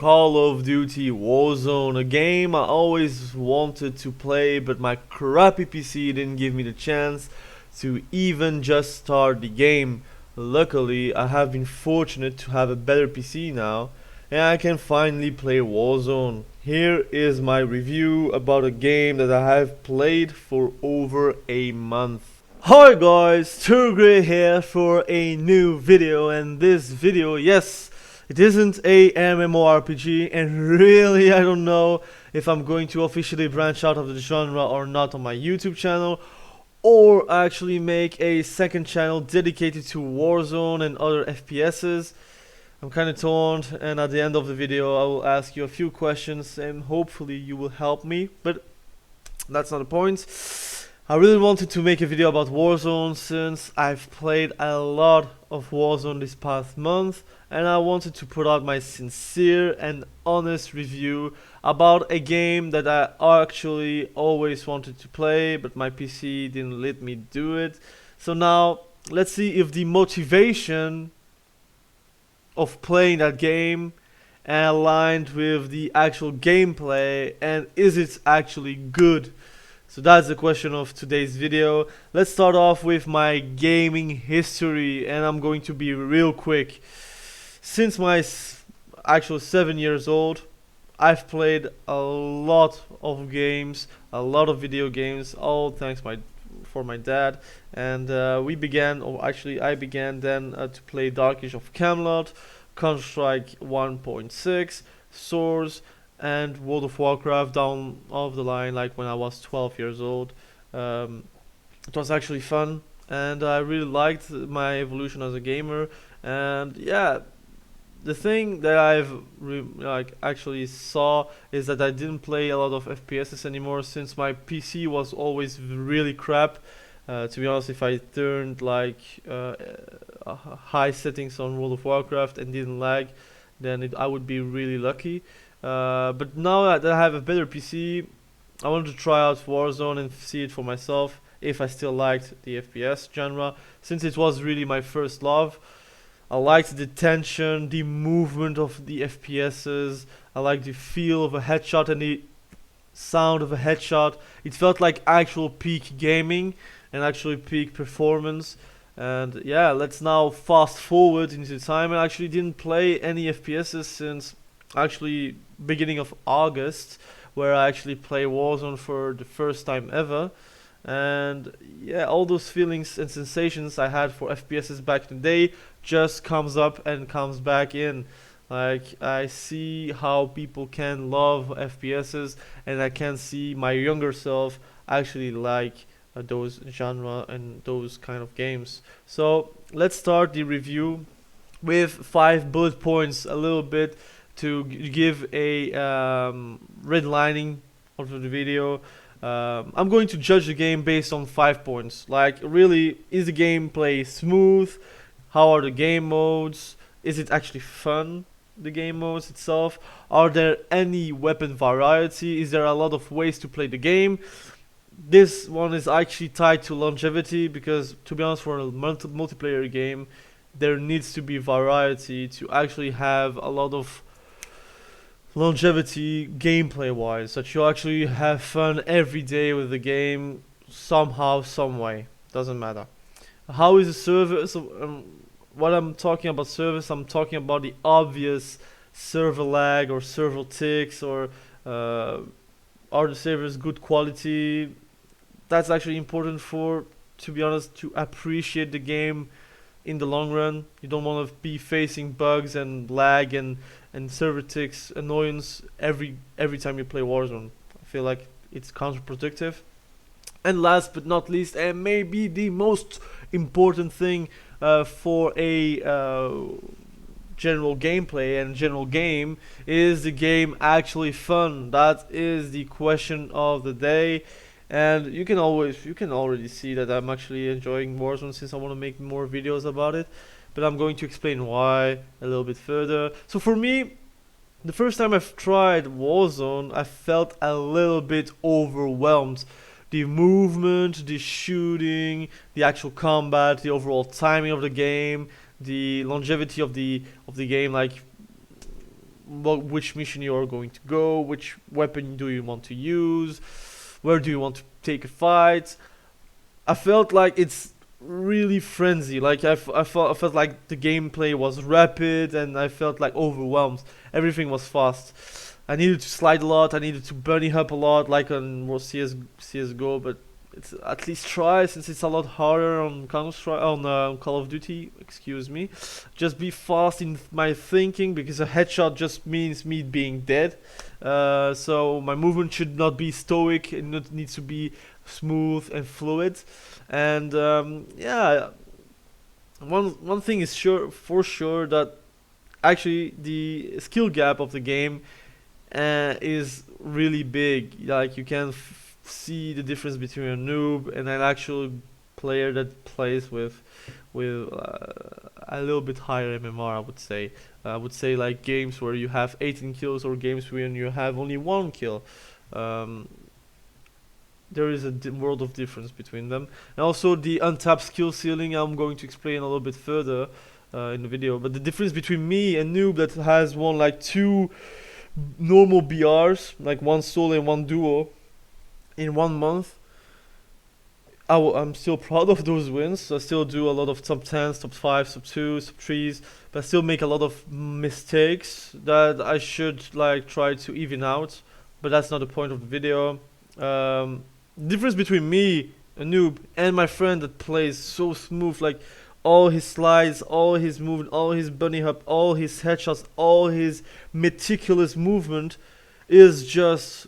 Call of Duty Warzone, a game I always wanted to play, but my crappy PC didn't give me the chance to even just start the game. Luckily, I have been fortunate to have a better PC now, and I can finally play Warzone. Here is my review about a game that I have played for over a month. Hi guys, ThoGrey here for a new video, and this video, yes, it isn't a MMORPG, and really I don't know if I'm going to officially branch out of the genre or not on my YouTube channel, or actually make a second channel dedicated to Warzone and other FPSs. I'm kinda torn, and at the end of the video I will ask you a few questions and hopefully you will help me, but that's not the point. I really wanted to make a video about Warzone since I've played a lot of Warzone this past month, and I wanted to put out my sincere and honest review about a game that I actually always wanted to play, but my PC didn't let me do it. So now let's see if the motivation of playing that game aligned with the actual gameplay, and is it actually good. So that's the question of today's video. Let's start off with my gaming history, and I'm going to be real quick. Since my actual 7 years old, I've played a lot of games, a lot of video games, all thanks for my dad. And we began, or actually I began then to play Dark Age of Camelot, Counter-Strike 1.6, Source, and World of Warcraft down of the line, like when I was 12 years old. It was actually fun, and I really liked my evolution as a gamer. And yeah, the thing that I've actually saw is that I didn't play a lot of FPSs anymore since my PC was always really crap. To be honest, if I turned high settings on World of Warcraft and didn't lag, then I would be really lucky. But now that I have a better PC, I wanted to try out Warzone and see it for myself if I still liked the FPS genre, since it was really my first love. I liked the tension, the movement of the FPSs, I liked the feel of a headshot and the sound of a headshot. It felt like actual peak gaming and actually peak performance. And yeah, let's now fast forward into time. I actually didn't play any FPSs since actually beginning of August, where I actually play Warzone for the first time ever. And yeah, all those feelings and sensations I had for FPSs back in the day just comes up and comes back in. Like, I see how people can love FPSs, and I can see my younger self actually like those genre and those kind of games. So let's start the review with 5 bullet points, a little bit to give a redlining of the video. I'm going to judge the game based on 5 points. Like, really, is the gameplay smooth? How are the game modes? Is it actually fun, the game modes itself? Are there any weapon variety? Is there a lot of ways to play the game? This one is actually tied to longevity, because to be honest, for a multiplayer game, there needs to be variety to actually have a lot of longevity gameplay wise, that you actually have fun every day with the game somehow, some way, doesn't matter. How is the service? What I'm talking about service, I'm talking about the obvious server lag or server ticks, or are the servers good quality. That's actually important for, to be honest, to appreciate the game in the long run. You don't want to be facing bugs and lag and server ticks annoyance every time you play Warzone. I feel like it's counterproductive. And last but not least, and maybe the most important thing for a general gameplay and general game, is the game actually fun? That is the question of the day. And you can already see that I'm actually enjoying Warzone, since I want to make more videos about it. But I'm going to explain why a little bit further. So for me, the first time I've tried Warzone, I felt a little bit overwhelmed. The movement, the shooting, the actual combat, the overall timing of the game, the longevity of the game, like which mission you are going to go, which weapon do you want to use, where do you want to take a fight. I felt like it's really frenzy. Like I felt like the gameplay was rapid, and I felt like overwhelmed. Everything was fast. I needed to slide a lot. I needed to bunny hop a lot, like on CS:GO. But it's at least try, since it's a lot harder on Call of Duty. Excuse me. Just be fast in my thinking, because a headshot just means me being dead. So my movement should not be stoic. It needs to be smooth and fluid. And yeah, one thing is for sure, that actually the skill gap of the game is really big. Like, you can see the difference between a noob and an actual player that plays with a little bit higher MMR. I would say like games where you have 18 kills, or games when you have only 1 kill. There is a world of difference between them. And also the untapped skill ceiling, I'm going to explain a little bit further in the video. But the difference between me and noob that has won like 2 normal BRs, like 1 solo and 1 duo, in 1 month, I'm still proud of those wins. I still do a lot of top 10s, top 5s, top 2s, top 3s, but I still make a lot of mistakes that I should like try to even out. But that's not the point of the video. Difference between me, a noob, and my friend that plays so smooth, like all his slides, all his movement, all his bunny hop, all his headshots, all his meticulous movement is just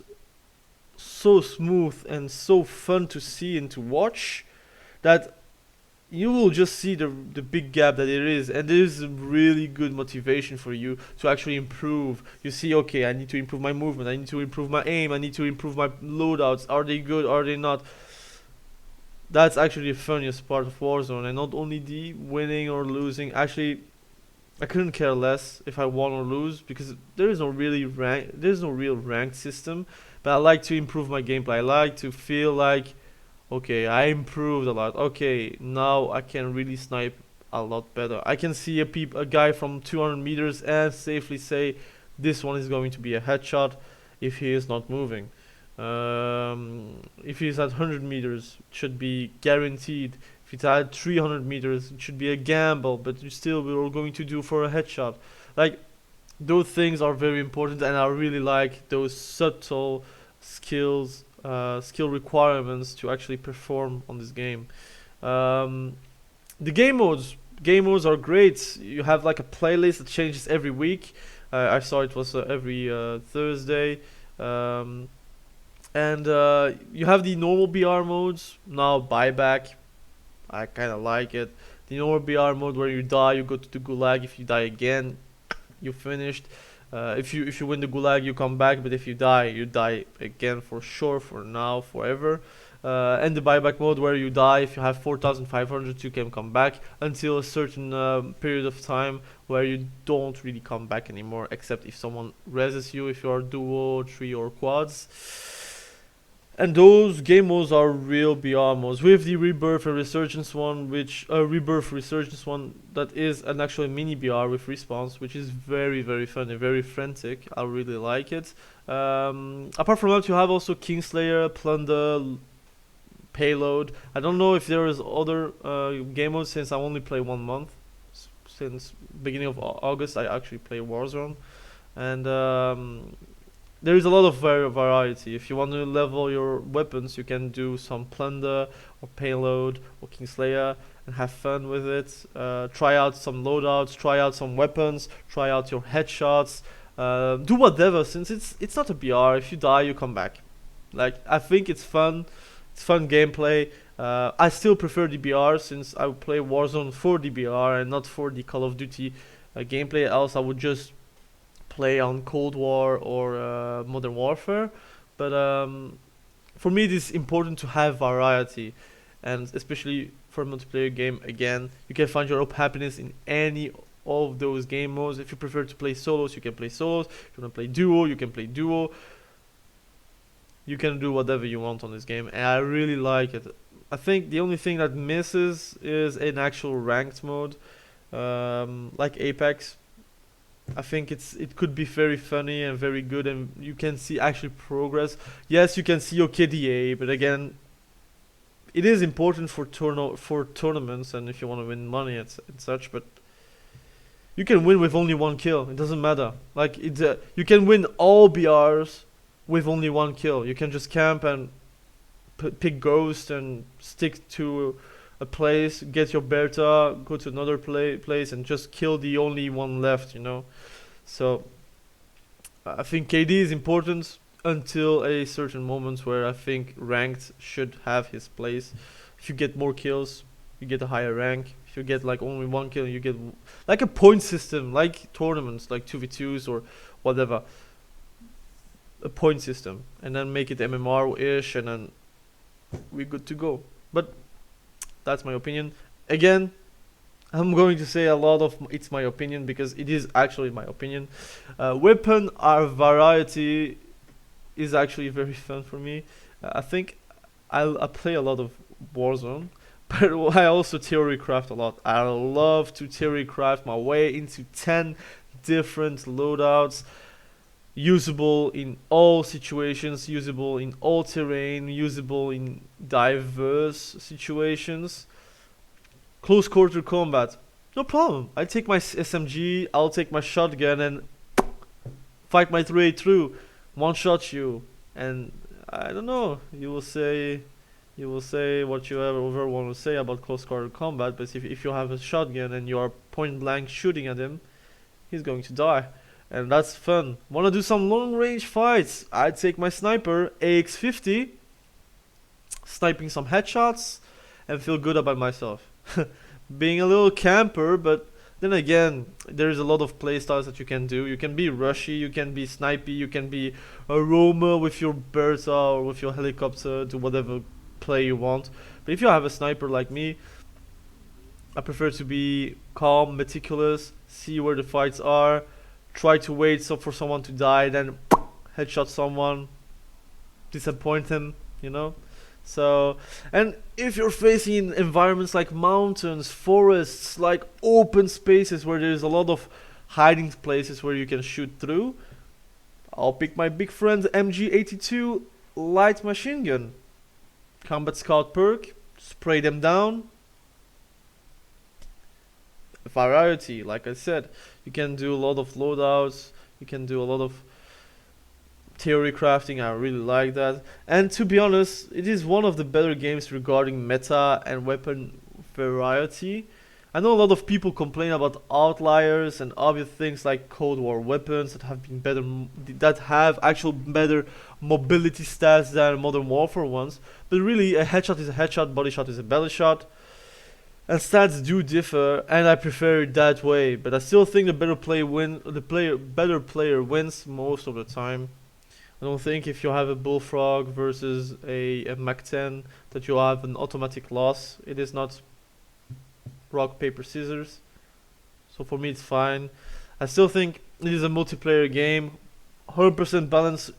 so smooth and so fun to see and to watch, that you will just see the big gap that it is. And there is a really good motivation for you to actually improve. You see, okay, I need to improve my movement, I need to improve my aim, I need to improve my loadouts. Are they good, are they not? That's actually the funniest part of Warzone. And not only the winning or losing. Actually, I couldn't care less if I won or lose, because there is no real ranked system. But I like to improve my gameplay. I like to feel like, okay, I improved a lot. Okay, now I can really snipe a lot better. I can see a guy from 200 meters and safely say this one is going to be a headshot if he is not moving. If he's at 100 meters, it should be guaranteed. If it's at 300 meters, it should be a gamble, but still we're going to do for a headshot. Like, those things are very important, and I really like those subtle skill requirements to actually perform on this game. The game modes are great. You have like a playlist that changes every week. I saw it was every Thursday. And you have the normal BR modes. Now buyback, I kind of like it. The normal BR mode where you die, you go to the gulag. If you die again, you finished. If you win the gulag, you come back, but if you die again for sure, for now, forever. And the buyback mode where you die, if you have 4,500, you can come back until a certain period of time where you don't really come back anymore, except if someone reses you, if you are duo, 3 or quads. And those game modes are real BR modes, with the Rebirth and Resurgence one, that is an actual mini BR with respawns, which is very fun and very frantic. I really like it. Apart from that, you have also Kingslayer, Plunder, Payload. I don't know if there is other game modes, since I only play 1 month. Since beginning of August, I actually play Warzone, and there is a lot of variety. If you want to level your weapons, you can do some Plunder or Payload or Kingslayer and have fun with it. Try out some loadouts, try out some weapons, try out your headshots. Do whatever, since it's not a BR. If you die, you come back. Like, I think it's fun. It's fun gameplay. I still prefer the BR, since I would play Warzone for the BR and not for the Call of Duty gameplay. Else I would just play on Cold War or Modern Warfare. But for me, it is important to have variety, and especially for a multiplayer game. Again, you can find your own happiness in any of those game modes. If you prefer to play solos, you can play solos. If you want to play duo, you can play duo. You can do whatever you want on this game, and I really like it. I think the only thing that misses is an actual ranked mode, like Apex. I think it could be very funny and very good, and you can see actually progress. Yes, you can see your KDA, but again, it is important for tournaments and if you want to win money and such. But you can win with only one kill. It doesn't matter. Like you can win all BRs with only one kill. You can just camp and pick ghost and stick to a place, get your Berta, go to another place and just kill the only one left, you know. So I think KD is important until a certain moment where I think ranked should have his place. If you get more kills, you get a higher rank. If you get like only one kill, you get like a point system, like tournaments, like 2v2s or whatever. A point system, and then make it MMR-ish, and then we're good to go. But that's my opinion. Again, I'm going to say a lot of it's my opinion because it is actually my opinion. Weapon variety is actually very fun for me. I think I play a lot of Warzone, but I also theory craft a lot. I love to theory craft my way into 10 different loadouts, usable in all situations, usable in all terrain, usable in diverse situations. Close quarter combat, no problem. I take my SMG, I'll take my shotgun and fight my way through, one shot you, and I don't know. You will say what you ever want to say about close quarter combat, but if you have a shotgun and you are point blank shooting at him, he's going to die. And that's fun. Wanna do some long range fights? I take my sniper AX50, sniping some headshots, and feel good about myself. Being a little camper, but then again, there's a lot of playstyles that you can do. You can be rushy, you can be snipey, you can be a roamer with your Bertha or with your helicopter, do whatever play you want. But if you have a sniper like me, I prefer to be calm, meticulous, see where the fights are, try to wait for someone to die, then headshot someone, disappoint him, you know. So, and if you're facing environments like mountains, forests, like open spaces where there's a lot of hiding places where you can shoot through, I'll pick my big friend MG82 light machine gun. Combat scout perk, spray them down. Variety, like I said, you can do a lot of loadouts, you can do a lot of theory crafting. I really like that, and to be honest, it is one of the better games regarding meta and weapon variety. I know a lot of people complain about outliers and obvious things like Cold War weapons that have been better, that have actual better mobility stats than Modern Warfare ones, but really a headshot is a headshot, body shot is a body shot. And stats do differ, and I prefer it that way. But I still think the better player wins most of the time. I don't think if you have a bullfrog versus a Mac 10 that you have an automatic loss. It is not rock paper scissors. So for me it's fine. I still think it is a multiplayer game. 100% balance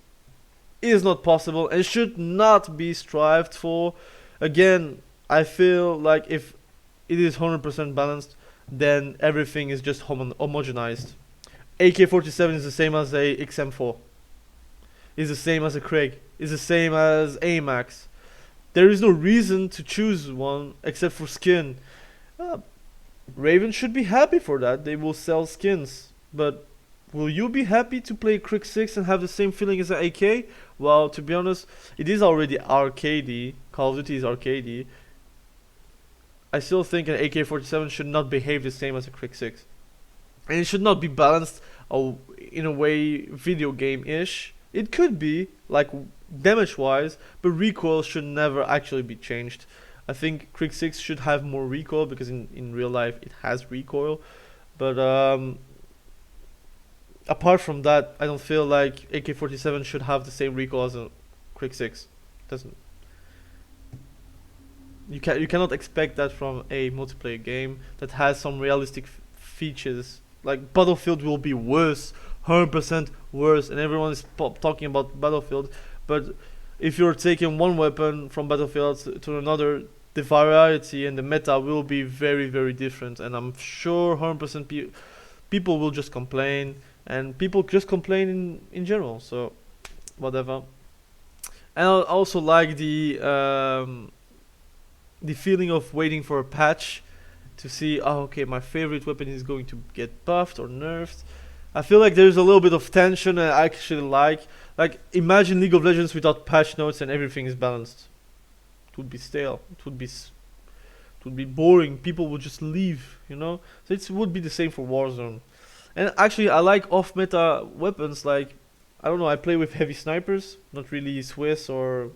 is not possible and should not be strived for. Again, I feel like if it is 100% balanced, then everything is just homogenized. AK-47 is the same as a XM4. Is the same as a Craig. Is the same as AMAX. There is no reason to choose one except for skin. Raven should be happy for that. They will sell skins. But will you be happy to play Craig 6 and have the same feeling as an AK? Well, to be honest, it is already arcadey. Call of Duty is arcadey. I still think an AK-47 should not behave the same as a Craig 6. And it should not be balanced in a way video game-ish. It could be, like damage-wise, but recoil should never actually be changed. I think Craig 6 should have more recoil because in real life it has recoil. But apart from that, I don't feel like AK-47 should have the same recoil as a Craig 6. Doesn't. You cannot expect that from a multiplayer game that has some realistic features. Like Battlefield will be worse, 100% worse, and everyone is talking about Battlefield. But if you're taking one weapon from Battlefield to another, the variety and the meta will be very, very different. And I'm sure 100% people will just complain, and people just complain in general. So whatever. And I also like the feeling of waiting for a patch to see, oh, okay, my favorite weapon is going to get buffed or nerfed. I feel like there's a little bit of tension I actually like. Like, imagine League of Legends without patch notes and everything is balanced. It would be stale. It would be boring. People would just leave, you know? So it would be the same for Warzone. And actually, I like off-meta weapons. Like, I don't know, I play with heavy snipers, not really Swiss or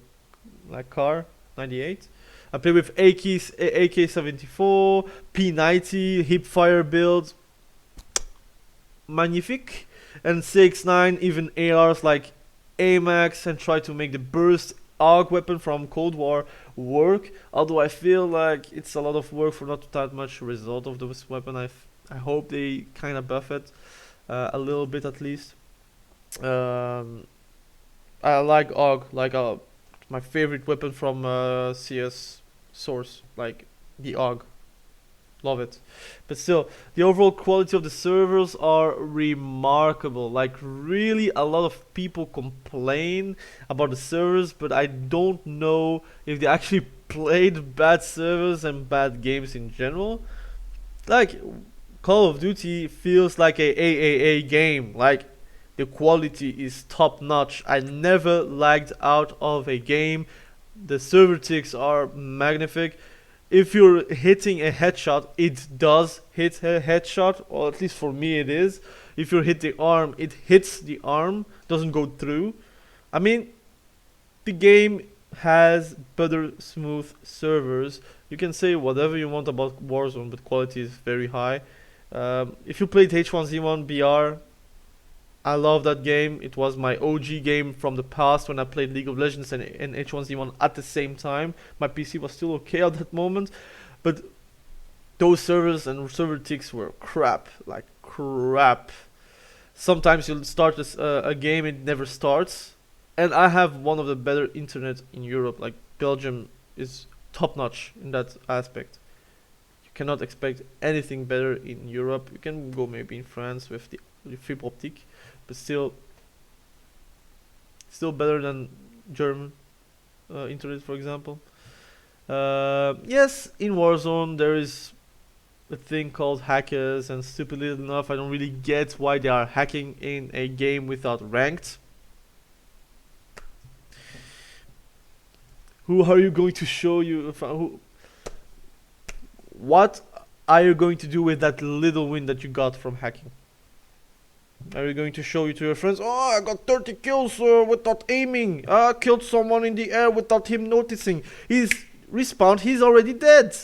like Car 98. I play with AK-74, P90, hipfire build, magnifique, and CX9, even ARs like AMAX, and try to make the burst AUG weapon from Cold War work. Although I feel like it's a lot of work for not that much result of this weapon. I hope they kind of buff it a little bit at least. I like AUG, like my favorite weapon from CS Source, like the AUG. Love it. But still, the overall quality of the servers are remarkable. Like, really, a lot of people complain about the servers, but I don't know if they actually played bad servers and bad games in general. Like, Call of Duty feels like a AAA game. Like, the quality is top notch. I never lagged out of a game. The server ticks are magnific. If you're hitting a headshot, it does hit a headshot, or at least for me it is. If you hit the arm, it hits the arm, doesn't go through. I mean, the game has better smooth servers. You can say whatever you want about Warzone, but quality is very high. If you played H1Z1 BR, I love that game. It was my OG game from the past when I played League of Legends and H1Z1 at the same time. My PC was still okay at that moment, but those servers and server ticks were crap, like crap. Sometimes you'll start a game, it never starts. And I have one of the better internet in Europe. Like, Belgium is top notch in that aspect. You cannot expect anything better in Europe. You can go maybe in France with the fibre optique, but still better than German internet, for example. Yes, in Warzone there is a thing called hackers, and stupidly enough I don't really get why they are hacking in a game without ranked. Who are you going to show you? What are you going to do with that little win that you got from hacking? Are you going to show it to your friends? Oh, I got 30 kills without aiming. I killed someone in the air without him noticing. He's respawned. He's already dead.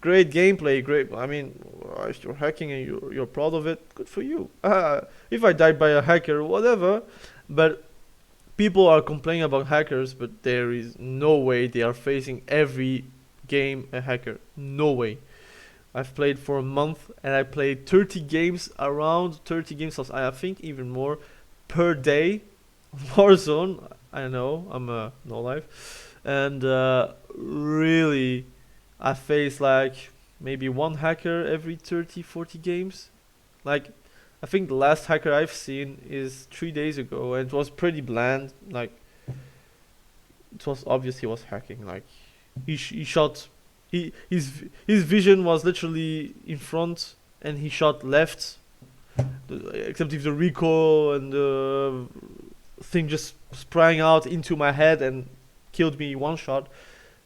Great gameplay. Great. I mean, if you're hacking and you're proud of it, good for you. If I died by a hacker, whatever. But people are complaining about hackers, but there is no way they are facing every game a hacker. No way. I've played for a month and I played 30 games, around 30 games, I think even more, per day. Warzone, I know, I'm no life. And really, I face like maybe one hacker every 30-40 games. Like, I think the last hacker I've seen is 3 days ago, and it was pretty bland. Like, it was obvious he was hacking. Like, he shot. His vision was literally in front, and he shot left. Except if the recoil and the thing just sprang out into my head and killed me one shot,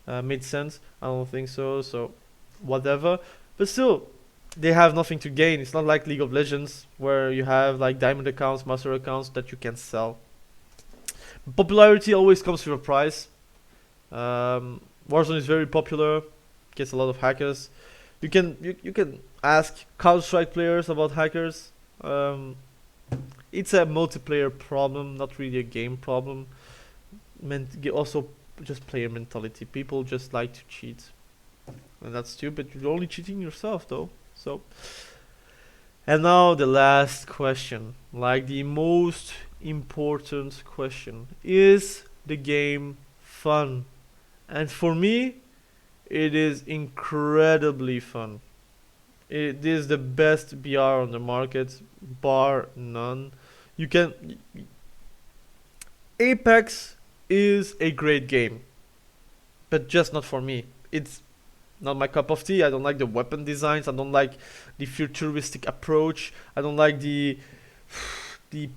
made sense. I don't think so. So whatever. But still, they have nothing to gain. It's not like League of Legends where you have like diamond accounts, master accounts that you can sell. Popularity always comes with a price. Warzone is very popular. Gets a lot of hackers. You can ask Counter-Strike players about hackers. It's a multiplayer problem, not really a game problem. Also, just player mentality. People just like to cheat, and that's stupid. You're only cheating yourself, though. So, and now the last question, like the most important question: is the game fun? And for me, it is incredibly fun. It is the best BR on the market, bar none. You can Apex is a great game, but just not for me. It's not my cup of tea. I don't like the weapon designs. I don't like the futuristic approach. I don't like the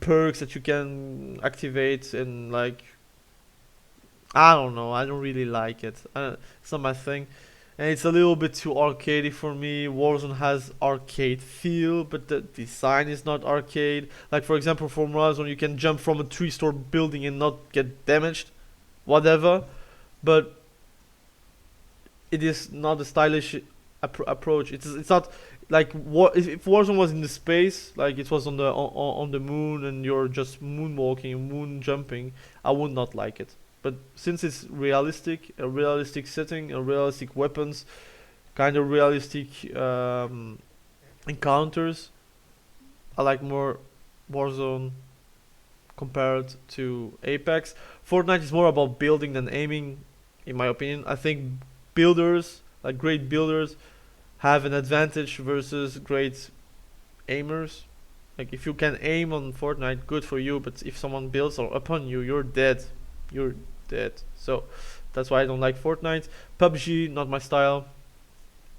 perks that you can activate, and like, I don't know. I don't really like it. It's not my thing, and it's a little bit too arcadey for me. Warzone has arcade feel, but the design is not arcade. Like for example, from Warzone, you can jump from a three-story building and not get damaged, whatever. But it is not a stylish approach. It's not like if Warzone was in the space, like it was on the moon, and you're just moonwalking, moon jumping, I would not like it. But since it's realistic, a realistic setting, a realistic weapons, kind of realistic encounters, I like more Warzone compared to Apex. Fortnite is more about building than aiming, in my opinion. I think builders, like great builders, have an advantage versus great aimers. Like if you can aim on Fortnite, good for you. But if someone builds or upon you, you're dead. You're dead. So that's why I don't like Fortnite. PUBG, not my style.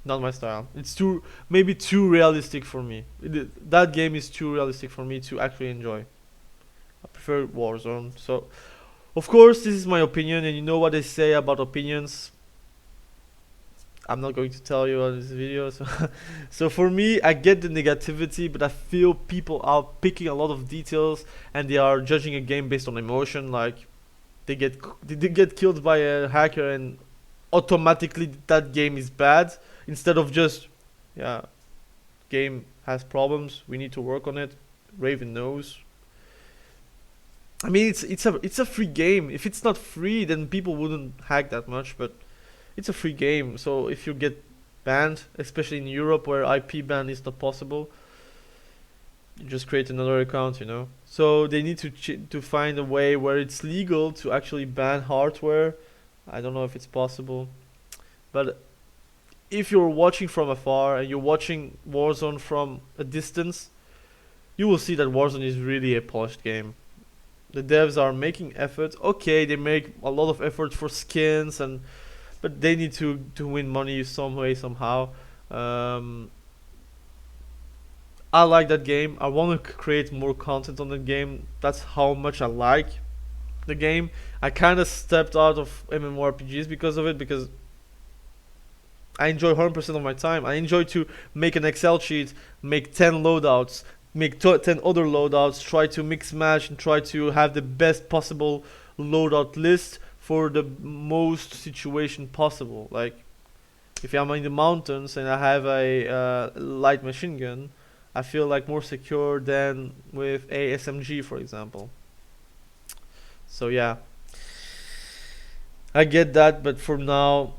Not my style. It's maybe too realistic for me. That game is too realistic for me to actually enjoy. I prefer Warzone. So, of course, this is my opinion, and you know what they say about opinions. I'm not going to tell you on this video. So for me, I get the negativity, but I feel people are picking a lot of details, and they are judging a game based on emotion. Like they get killed by a hacker, and automatically that game is bad, instead of just, yeah, game has problems, we need to work on it. Raven knows. I mean, it's a free game. If it's not free, then people wouldn't hack that much. But it's a free game, so if you get banned, especially in Europe where IP ban is not possible, you just create another account, you know. So they need to find a way where it's legal to actually ban hardware. I don't know if it's possible, but if you're watching from afar and you're watching Warzone from a distance, you will see that Warzone is really a polished game. The devs are making effort. Okay, they make a lot of effort for skins, but they need to win money some way, somehow. I like that game. I want to create more content on the game. That's how much I like the game. I kind of stepped out of MMORPGs because of it, because I enjoy 100% of my time. I enjoy to make an Excel sheet, make 10 loadouts, make 10 other loadouts, try to mix match, and try to have the best possible loadout list for the most situation possible. Like if I'm in the mountains and I have a light machine gun, I feel like more secure than with a SMG, for example. So yeah, I get that, but for now,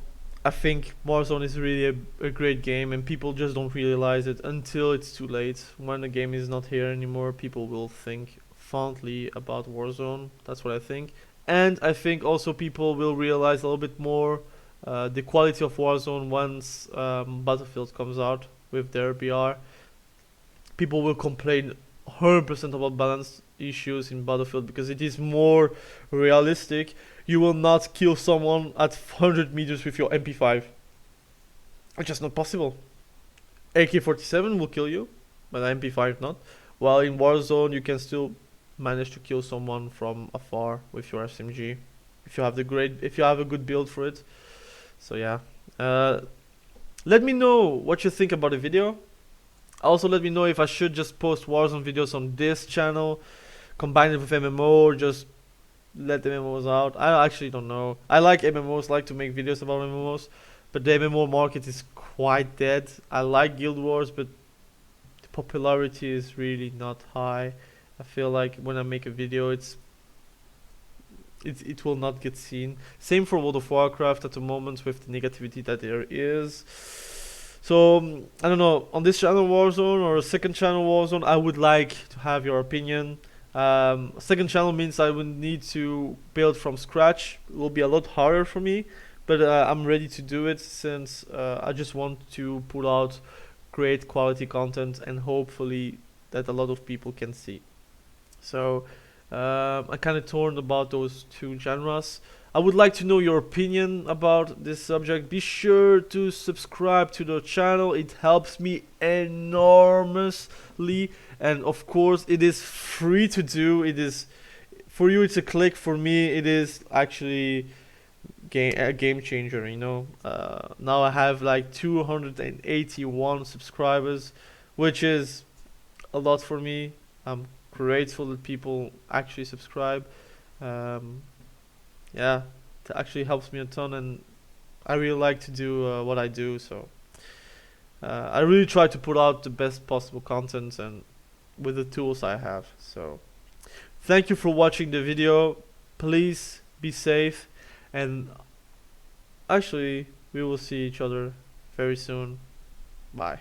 I think Warzone is really a great game, and people just don't realize it until it's too late. When the game is not here anymore, people will think fondly about Warzone. That's what I think. And I think also people will realize a little bit more the quality of Warzone once Battlefield comes out with their BR. People will complain 100% about balance issues in Battlefield because it is more realistic. You will not kill someone at 100 meters with your MP5. It's just not possible. AK-47 will kill you, but MP5 not. While in Warzone you can still manage to kill someone from afar with your SMG if you have a good build for it. So yeah, let me know what you think about the video. Also let me know if I should just post Warzone videos on this channel, combine it with MMO, or just let the MMOs out. I actually don't know. I like MMOs, like to make videos about MMOs, but the MMO market is quite dead. I like Guild Wars, but the popularity is really not high. I feel like when I make a video, it will not get seen. Same for World of Warcraft at the moment with the negativity that there is. So I don't know, on this channel Warzone or a second channel Warzone, I would like to have your opinion. Second channel means I would need to build from scratch. It will be a lot harder for me, but I'm ready to do it since I just want to put out create quality content, and hopefully that a lot of people can see. So I'm kind of torn about those two genres. I would like to know your opinion about this subject. Be sure to subscribe to the channel. It helps me enormously, and of course it is free to do. It is, for you it's a click, for me it is actually a game changer, you know. Now I have like 281 subscribers, which is a lot for me. I'm grateful that people actually subscribe. Yeah, it actually helps me a ton, and I really like to do what I do. So I really try to put out the best possible content and with the tools I have. So thank you for watching the video. Please be safe, and actually we will see each other very soon. Bye.